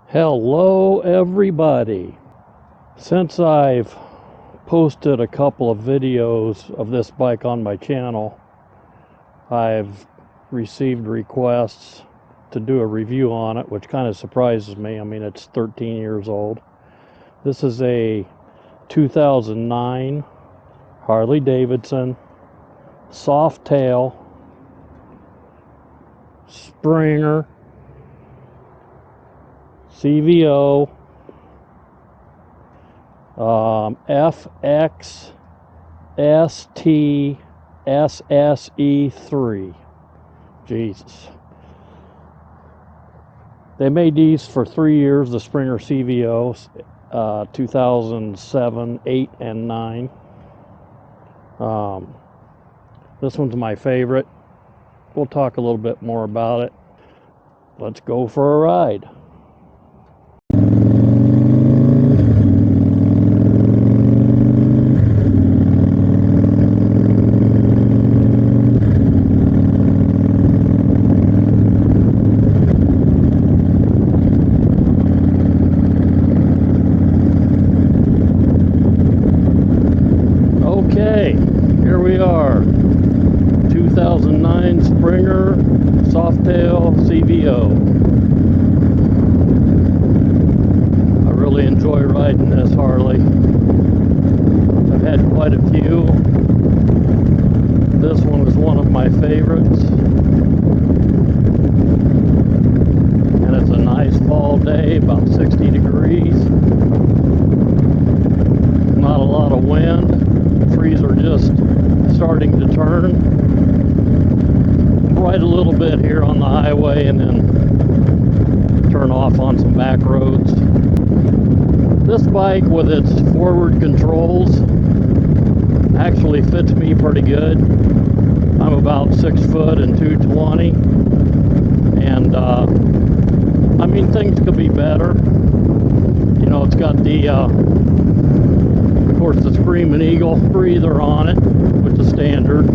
Hello everybody. Since I've posted a couple of videos of this bike on my channel, I've received requests to do a review on it, which kind of surprises me. I mean, it's 13 years old. This is a 2009 Harley Davidson Softail Springer CVO FXSTSSE3. Jesus. They made these for 3 years, the Springer CVO, 2007, 8, and 9. This one's my favorite. We'll talk a little bit more about it. Let's go for a ride. Okay, here we are. 2009 Springer Softail CVO. I really enjoy riding this Harley. I've had quite a few. This one is one of my favorites. And it's a nice fall day, about 60 degrees. Not a lot of wind. Trees are just starting to turn. Ride a little bit here on the highway and then turn off on some back roads. This bike with its forward controls actually fits me pretty good. I'm about 6 foot and 220, and I mean, things could be better. You know, it's got the of course, the Screamin Eagle breather on it, which is standard.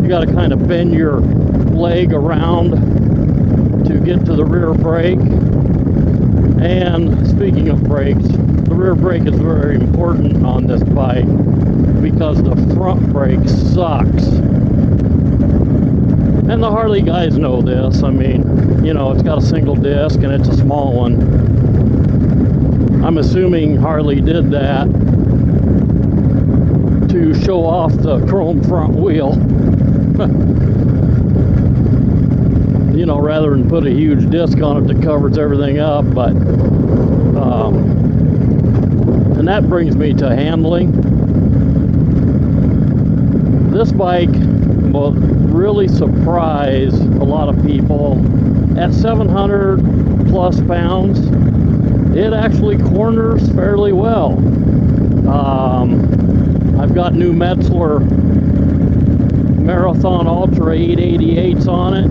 You got to kind of bend your leg around to get to the rear brake. And speaking of brakes, the rear brake is very important on this bike because the front brake sucks. And the Harley guys know this. I mean, you know, it's got a single disc and it's a small one. I'm assuming Harley did that to show off the chrome front wheel. You know, rather than put a huge disc on it that covers everything up. But and that brings me to handling. This bike will really surprise a lot of people. At 700 plus pounds, it actually corners fairly well. I've got new Metzler Marathon Ultra 888s on it,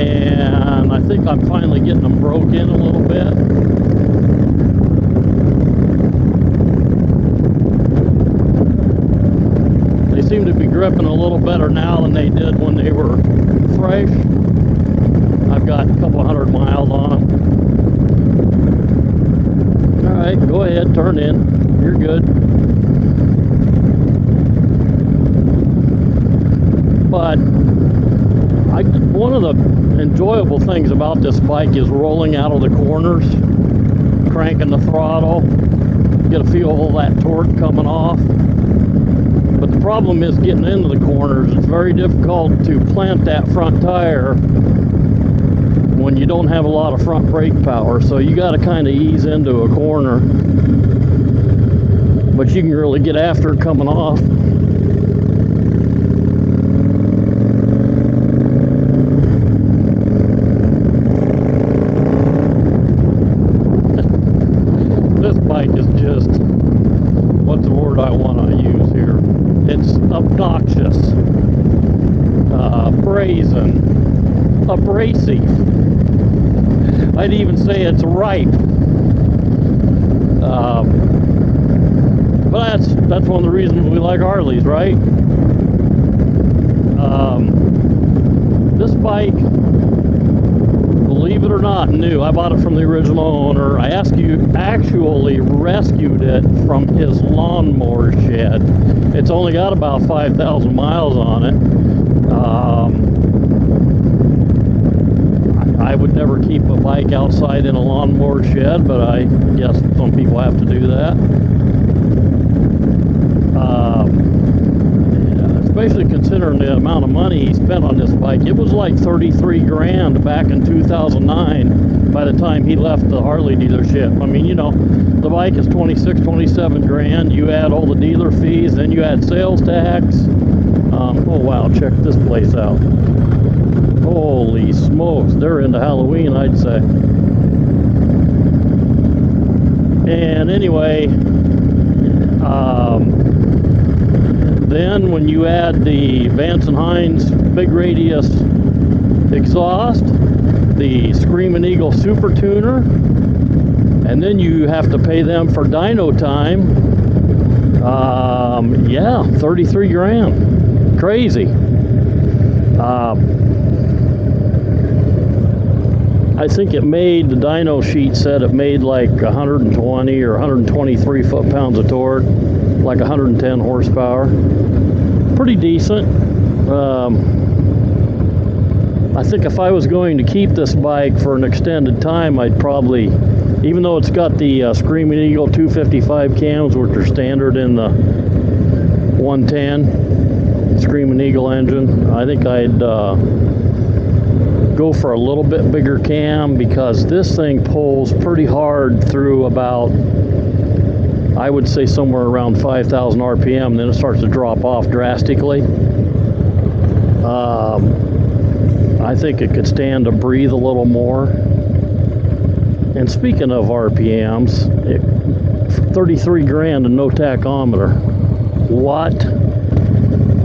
and I think I'm finally getting them broke in a little bit. They seem to be gripping a little better now than they did when they were fresh. I've got a couple hundred miles on them. Alright, go ahead, turn in. You're good. But one of the enjoyable things about this bike is rolling out of the corners, cranking the throttle, get a feel of all that torque coming off. But the problem is getting into the corners. It's very difficult to plant that front tire when you don't have a lot of front brake power, so you got to kind of ease into a corner, but you can really get after it coming off. This bike is just, what's the word I want to use here? It's obnoxious, brazen, abrasive. I'd even say it's ripe. But that's one of the reasons we like Harleys, right? This bike, believe it or or not, new. I bought it from the original owner. I actually rescued it from his lawnmower shed. It's only got about 5,000 miles on it. I would never keep a bike outside in a lawnmower shed, but I guess some people have to do that. Especially considering the amount of money he spent on this bike. It was like 33 grand back in 2009 by the time he left the Harley dealership. I mean, you know, the bike is 26, 27 grand. You add all the dealer fees, then you add sales tax. Oh wow, check this place out. Holy smokes, they're into Halloween, I'd say. And anyway, then when you add the Vance & Hines big radius exhaust, the Screamin' Eagle Super Tuner, and then you have to pay them for dyno time, yeah, 33 grand. Crazy. I think it made, the dyno sheet said it made like 120 or 123 foot-pounds of torque, like 110 horsepower. Pretty decent. I think if I was going to keep this bike for an extended time, I'd probably, even though it's got the Screamin' Eagle 255 cams, which are standard in the 110 Screamin' Eagle engine, I think I'd go for a little bit bigger cam, because this thing pulls pretty hard through about, I would say somewhere around 5,000 RPM, then it starts to drop off drastically. I think it could stand to breathe a little more. And speaking of RPMs, 33 grand and no tachometer. What?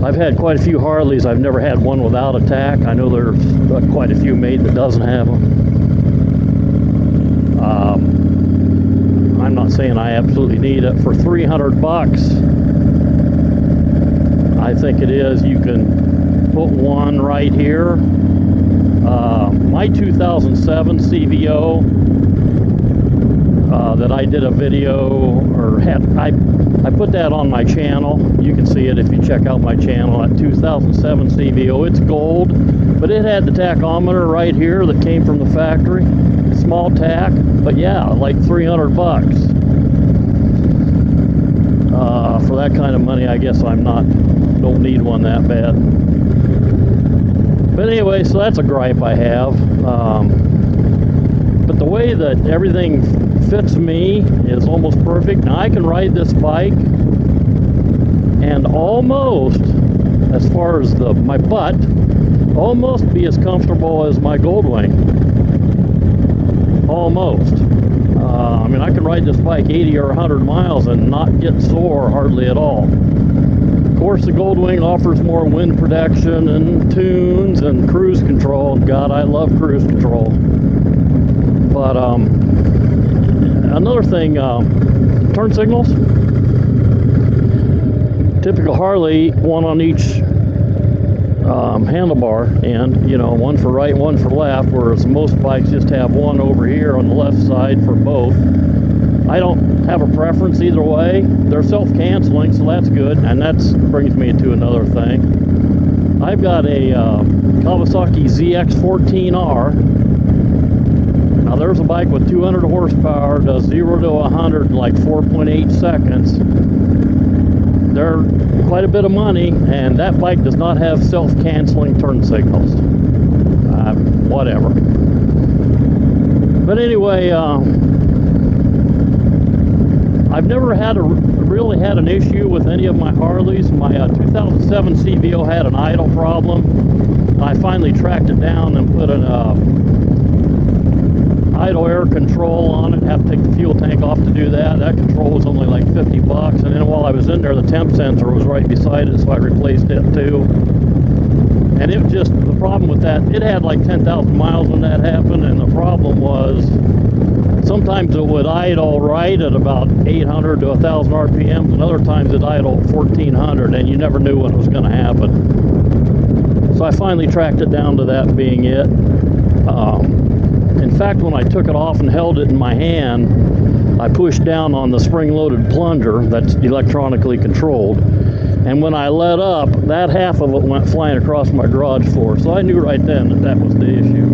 I've had quite a few Harleys. I've never had one without a tach. I know there's quite a few made that doesn't have them. I'm not saying I absolutely need it. For 300 bucks, I think it is. You can put one right here. My 2007 CVO that I did a video, or I put that on my channel. You can see it if you check out my channel. At 2007 CVO, it's gold, but it had the tachometer right here that came from the factory. Small tach, but yeah, like 300 bucks. For that kind of money, I guess don't need one that bad. But anyway, so that's a gripe I have. But the way that everything fits me is almost perfect. Now I can ride this bike and almost, as far as my butt, almost be as comfortable as my Goldwing. Almost. I mean, I can ride this bike 80 or 100 miles and not get sore hardly at all. Of course, the Goldwing offers more wind protection and tunes and cruise control. God, I love cruise control. But another thing, turn signals. Typical Harley, one on each handlebar, and you know, one for right, one for left, whereas most bikes just have one over here on the left side for both. I don't have a preference either way. They're self-canceling, so that's good. And that brings me to another thing. I've got a Kawasaki ZX14R. Now there's a bike with 200 horsepower, does 0 to 100 in like 4.8 seconds. They're quite a bit of money, and that bike does not have self-canceling turn signals. Whatever. But anyway, I've never really had an issue with any of my Harleys. My 2007 CVO had an idle problem. I finally tracked it down and put an idle air control on it. Have to take the fuel tank off to do that. That control was only like 50 bucks. And then while I was in there, the temp sensor was right beside it, so I replaced it too. And it was just, the problem with that, it had like 10,000 miles when that happened, and the problem was sometimes it would idle right at about 800 to 1,000 RPMs, and other times it idled 1,400, and you never knew when it was going to happen. So I finally tracked it down to that being it. In fact, when I took it off and held it in my hand, I pushed down on the spring-loaded plunger that's electronically controlled. And when I let up, that half of it went flying across my garage floor. So I knew right then that that was the issue.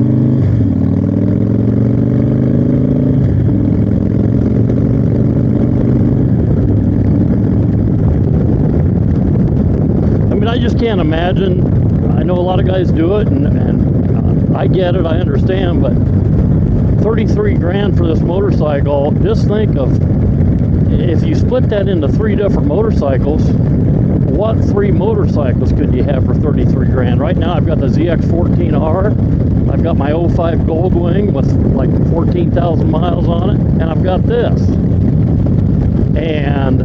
I mean, I just can't imagine. I know a lot of guys do it, and I get it, I understand, but 33 grand for this motorcycle, just think of, if you split that into 3 different motorcycles, what 3 motorcycles could you have for 33 grand? Right now I've got the ZX14R, I've got my 05 Goldwing with like 14,000 miles on it, and I've got this. And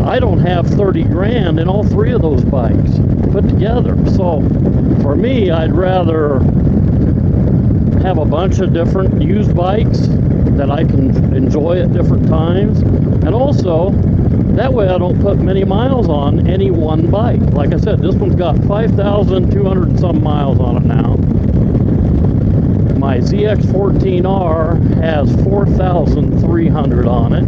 I don't have 30 grand in all 3 of those bikes put together. So for me, I'd rather have a bunch of different used bikes that I can enjoy at different times, and also that way I don't put many miles on any one bike. Like I said, this one's got 5,200 and some miles on it now. My ZX14R has 4,300 on it,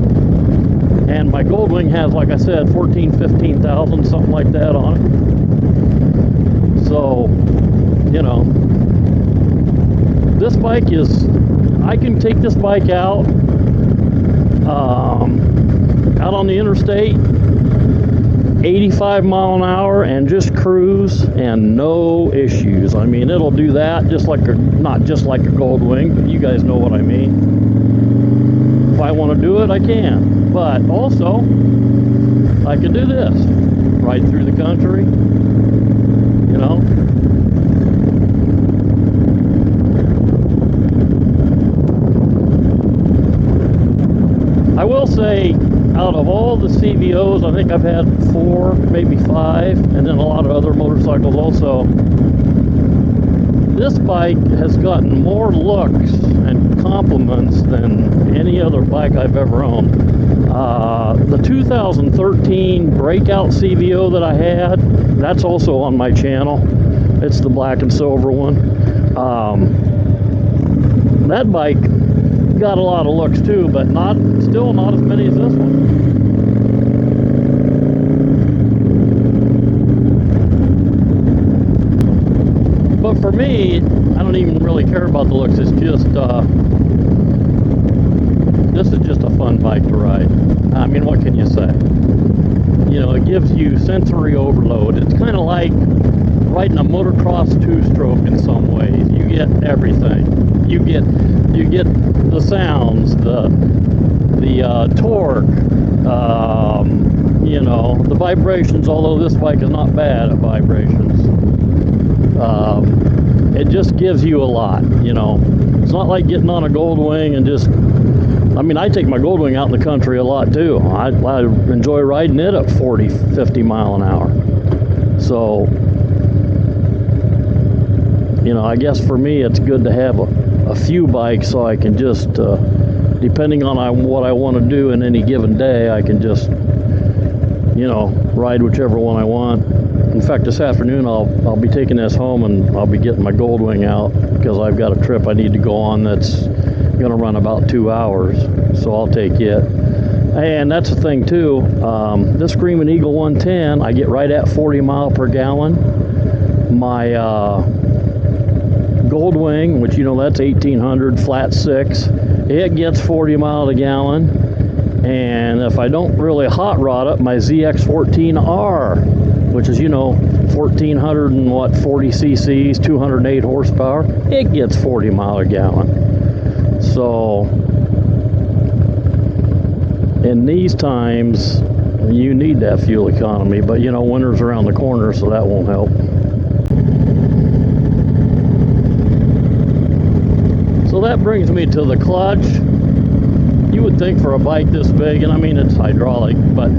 and my Goldwing has, like I said, 15,000, something like that on it. So, you know, this bike is, I can take this bike out on the interstate, 85 mile an hour, and just cruise and no issues. I mean, it'll do that just like a, not just like a Goldwing, but you guys know what I mean. If I want to do it, I can. But also, I can do this, ride through the country, you know. I will say, out of all the CVOs, I think I've had 4, maybe 5, and then a lot of other motorcycles also. This bike has gotten more looks and compliments than any other bike I've ever owned. The 2013 Breakout CVO that I had, that's also on my channel. It's the black and silver one. That bike got a lot of looks too, but still not as many as this one. But for me, I don't even really care about the looks. It's just this is just a fun bike to ride. I mean, what can you say? You know, it gives you sensory overload. It's kind of like riding a motocross 2-stroke in some ways. You get everything. You get the sounds, the torque, you know, the vibrations, although this bike is not bad at vibrations. It just gives you a lot, you know. It's not like getting on a Goldwing and just, I mean, I take my Goldwing out in the country a lot too. I enjoy riding it at 40, 50 mile an hour. So, you know, I guess for me it's good to have a few bikes so I can just, depending on what I want to do in any given day, I can just, you know, ride whichever one I want. In fact, this afternoon I'll be taking this home and I'll be getting my Goldwing out because I've got a trip I need to go on that's going to run about 2 hours, so I'll take it. And that's the thing too, this Screamin Eagle 110, I get right at 40 mile per gallon. My Goldwing, which, you know, that's 1800 flat 6, it gets 40 mile a gallon. And if I don't really hot rod it, my ZX14R, which is, you know, 1440 cc's, 208 horsepower, it gets 40 mile a gallon. So in these times you need that fuel economy, but you know, winter's around the corner, so that won't help. So that brings me to the clutch. You would think for a bike this big, and I mean, it's hydraulic, but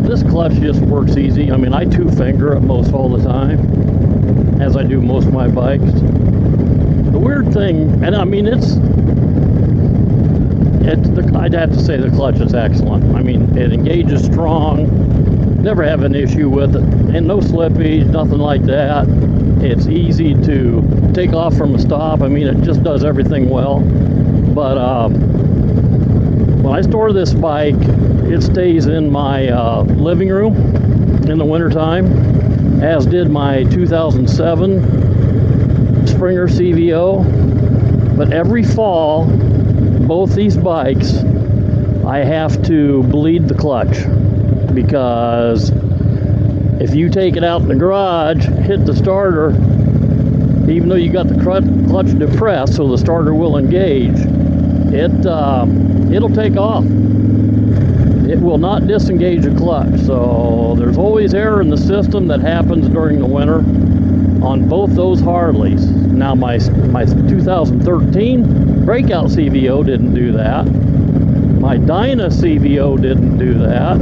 this clutch just works easy. I mean, I 2-finger it most all the time, as I do most of my bikes. The weird thing, and I mean, I'd have to say the clutch is excellent. I mean, it engages strong, never have an issue with it, and no slippage, nothing like that. It's easy to take off from a stop. I mean, it just does everything well. But when I store this bike, it stays in my living room in the wintertime, as did my 2007 Springer CVO. But every fall, both these bikes, I have to bleed the clutch, because if you take it out in the garage, hit the starter, even though you got the clutch depressed so the starter will engage, it'll take off. It will not disengage the clutch. So there's always error in the system that happens during the winter on both those Harleys. Now my 2013 Breakout CVO didn't do that. My Dyna CVO didn't do that.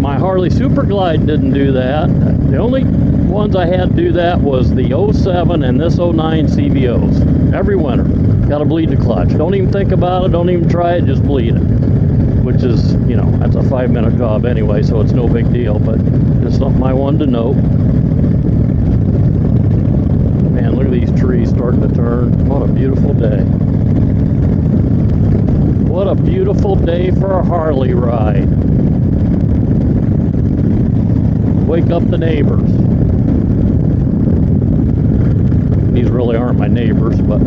My Harley Super Glide didn't do that. The only ones I had to do that was the 07 and this 09 CVOs. Every winter, got to bleed the clutch. Don't even think about it, don't even try it, just bleed it. Which is, you know, that's a 5-minute job anyway, so it's no big deal, but just something I wanted to know. Man, look at these trees starting to turn. What a beautiful day. What a beautiful day for a Harley ride. Wake up the neighbors. These really aren't my neighbors, but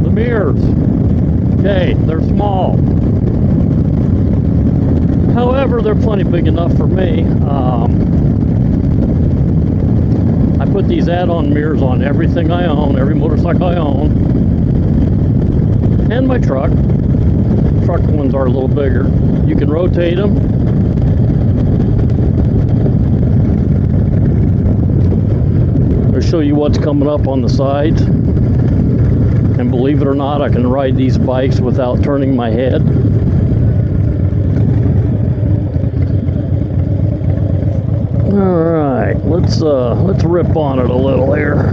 the mirrors, okay, they're small. However, they're plenty big enough for me. I put these add-on mirrors on everything I own, every motorcycle I own, and my truck. Truck ones are a little bigger. You can rotate them. I'll show you what's coming up on the sides. And believe it or not, I can ride these bikes without turning my head. Alright, let's rip on it a little here.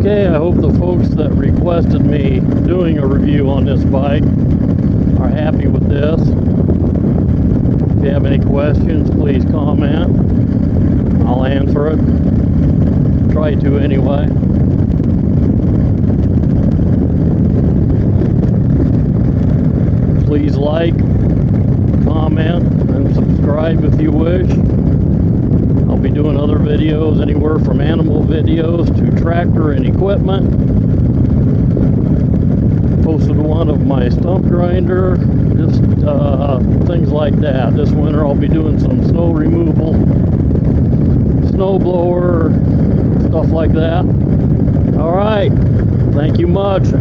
Okay, I hope the folks that requested me doing a review on this bike are happy with this. If you have any questions, please comment. I'll answer it. Try to anyway. Please like, comment, and subscribe if you wish. I'll be doing other videos, anywhere from animal videos to tractor and equipment. Posted one of my stump grinder, just things like that. This winter I'll be doing some snow removal, snow blower, stuff like that. Alright, thank you much.